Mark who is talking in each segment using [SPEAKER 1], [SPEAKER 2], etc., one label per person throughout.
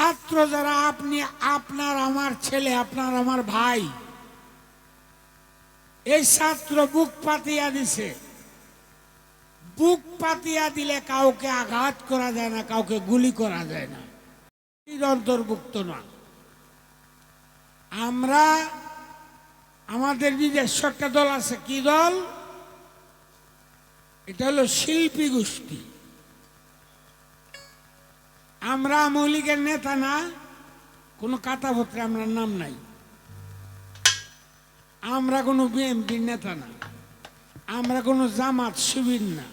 [SPEAKER 1] ছাত্র যারা আপনি, আপনার আমার ছেলে, আপনার আমার ভাই, এই ছাত্র বুক পাতিয়া দিছে। বুক পাতিয়া দিলে কাউকে আঘাত করা যায় না, কাউকে গুলি করা যায় না, এর অন্তর্ভুক্ত না। আমরা আমাদের নিজস্ব একটা দল আছে। কি দল? এটা হলো শিল্পী গোষ্ঠী। আমরা মৌলিকের নেতা না, কোনো কাটাপত্রে আমরা নাম নাই। আমরা কোনো বিএনপির নেতা না, আমরা কোনো জামাত শিবির না।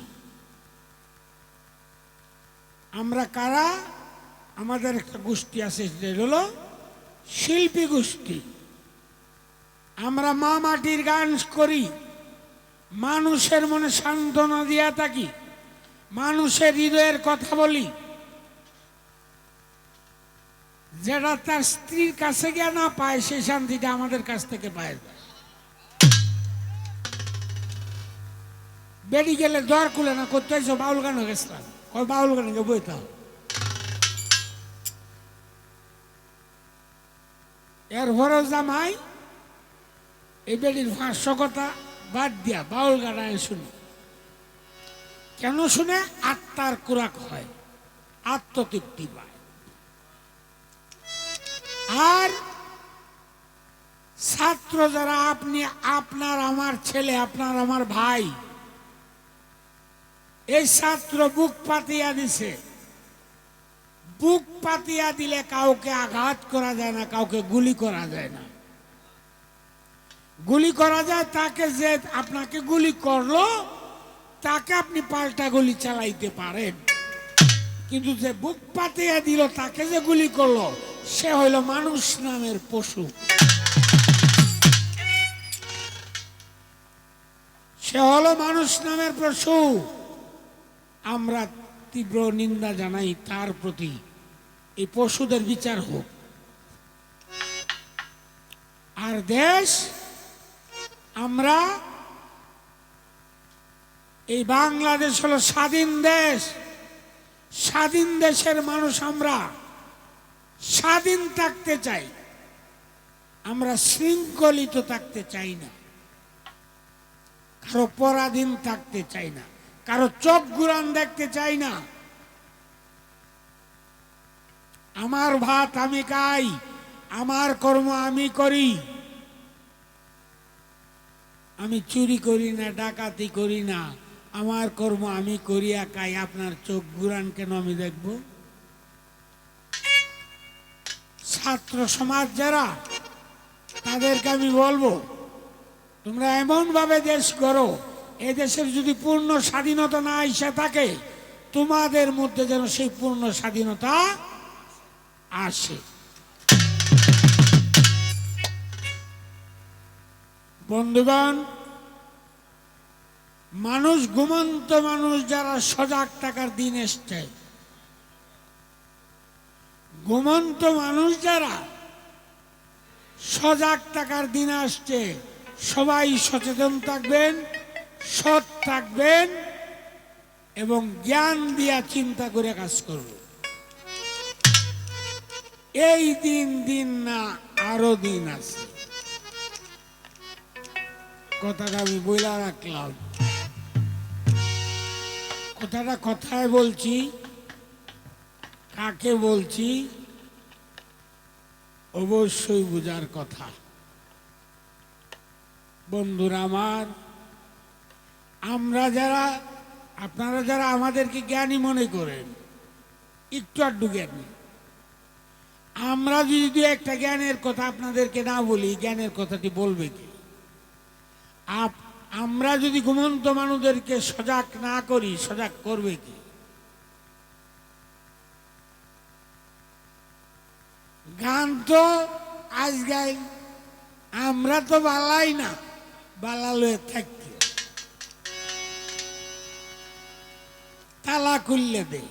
[SPEAKER 1] আমরা কারা? আমাদের একটা গোষ্ঠী আছে, সেটা হলো শিল্পী গোষ্ঠী। আমরা মা মাটির গান করি, মানুষের মনে সান্ত্বনা দিয়া থাকি, মানুষের হৃদয়ের কথা বলি। যেটা তার স্ত্রীর কাছে গিয়ে না পায়, সেই শান্তিটা আমাদের কাছ থেকে পায়। বেড়ি গেলে দর খুলে না, করতে হয়েছে বাউল গান হয়ে গেছিলাম, ওই বাউল গানকে বইতে হবে। এরপরেও জামাই এই বেড়ির 500 কথা বাদ দিয়া বাউল গান শুনি। কেন শুনে? আত্মার কুরাক হয়, আত্মতৃপ্তি পায়। আর ছাত্র যারা আপনি, আপনার আমার ছেলে, আপনার আমার ভাই, এই ছাত্র বুক পাতিয়া দিছে। বুক পাতিয়া দিলে কাউকে আঘাত করা যায় না, কাউকে গুলি করা যায় না। গুলি করা যায় তাকে, যে আপনাকে গুলি করলো তাকে আপনি পাল্টা গুলি চালাইতে পারেন, কিন্তু যে বুক পাতিয়া দিল তাকে যে গুলি করলো সে হইল মানুষ নামের পশু, সে হলো মানুষ নামের পশু। আমরা তীব্র নিন্দা জানাই তার প্রতি। এই পশুদের বিচার হোক। আর দেশ, আমরা এই বাংলাদেশ হলো স্বাধীন দেশ। স্বাধীন দেশের মানুষ আমরা স্বাধীন থাকতে চাই, আমরা শৃঙ্খলিত থাকতে চাই না, কারো পরাধীন থাকতে চাই না, কারো চোখ ঘুরান দেখতে চাই না। আমার ভাত আমি খাই, আমার কর্ম আমি করি, আমি চুরি করি না, ডাকাতি করি না, আমার কর্ম আমি করিয়া খাই। আপনার চোখ ঘুরান কেন আমি দেখব? ছাত্র সমাজ যারা, তাদেরকে আমি বলবো, তোমরা এমন ভাবে দেশ করো, এ দেশের যদি পূর্ণ স্বাধীনতা না এসে থাকে, তোমাদের মধ্যে যেন সেই পূর্ণ স্বাধীনতা আসে। বন্ধুগণ, মানুষ, ঘুমন্ত মানুষ যারা সজাগ থাকার দিন এসছে, ঘুমন্ত মানুষ যারা সজাগ থাকার দিন আসছে, সবাই সচেতন থাকবেন, সৎ থাকবেন এবং জ্ঞান দিয়া চিন্তা করে কাজ করবেন। এই দিন না, আরো দিন আছে। কথাটা আমি বইলা রাখলাম। কথাটা কথায় বলছি, কাকে বলছি অবশ্যই বুঝার কথা। বন্ধুরা আমার, আমরা যারা, আপনারা যারা আমাদেরকে জ্ঞানী মনে করেন, একটু আড্ডু জ্ঞানী, আমরা যদি একটা জ্ঞানের কথা আপনাদেরকে না বলি, জ্ঞানের কথাটি বলবে কি? আমরা যদি ঘুমন্ত মানুষদেরকে সজাগ না করি, সজাগ করবে কি? গান তো আজ গাই, আমরা তো বালাই না, বালালয়ে থাকতে তালা খুললে দে।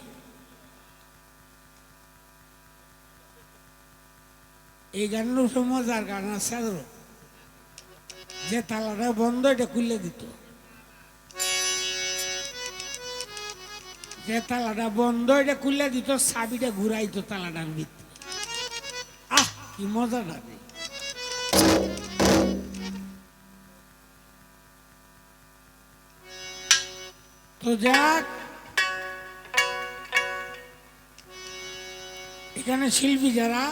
[SPEAKER 1] এই গানের উপরে মজার গান আছে, যে তালাটা বন্ধ এটা খুলে দিত, যে তালাটা বন্ধ এটা খুলে দিত, চাবিটা ঘুরাইতো তালাটার ভিতরে। কি মজাটা রে। তো যাক, এখানে শিল্পী যারা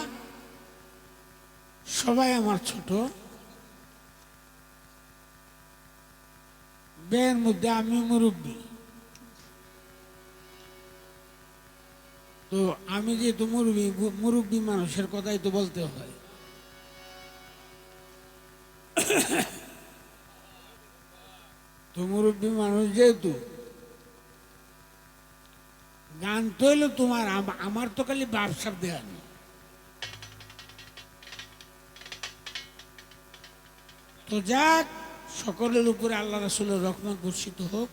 [SPEAKER 1] সবাই আমার ছোট, বের মধ্যে আমি মুরব্বী। তো আমি যেহেতু মুরব্বী, মুরব্বী মানুষের কথাই তো বলতে হয়। তো মুরব্বী মানুষ যেহেতু, গান তো হইলো তোমার, আমার তো খালি ব্যবসার দেয়া নেই। তো যাক, সকলের উপরে আল্লাহ রাসূলের রহমত বর্ষিত হোক।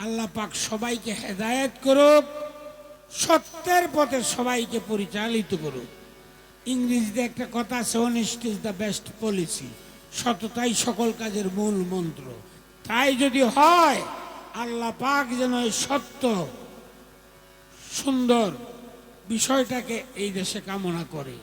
[SPEAKER 1] আল্লাহ পাক সবাইকে হেদায়েত করুক, সত্যের পথে সবাইকে পরিচালিত করুক। ইংরেজিতে একটা কথা আছে, honest is the best policy. সততাই সকল কাজের মূল মন্ত্র। তাই যদি হয়, আল্লাহ পাক যেন এই সত্য সুন্দর বিষয়টাকে এই দেশে কামনা করে।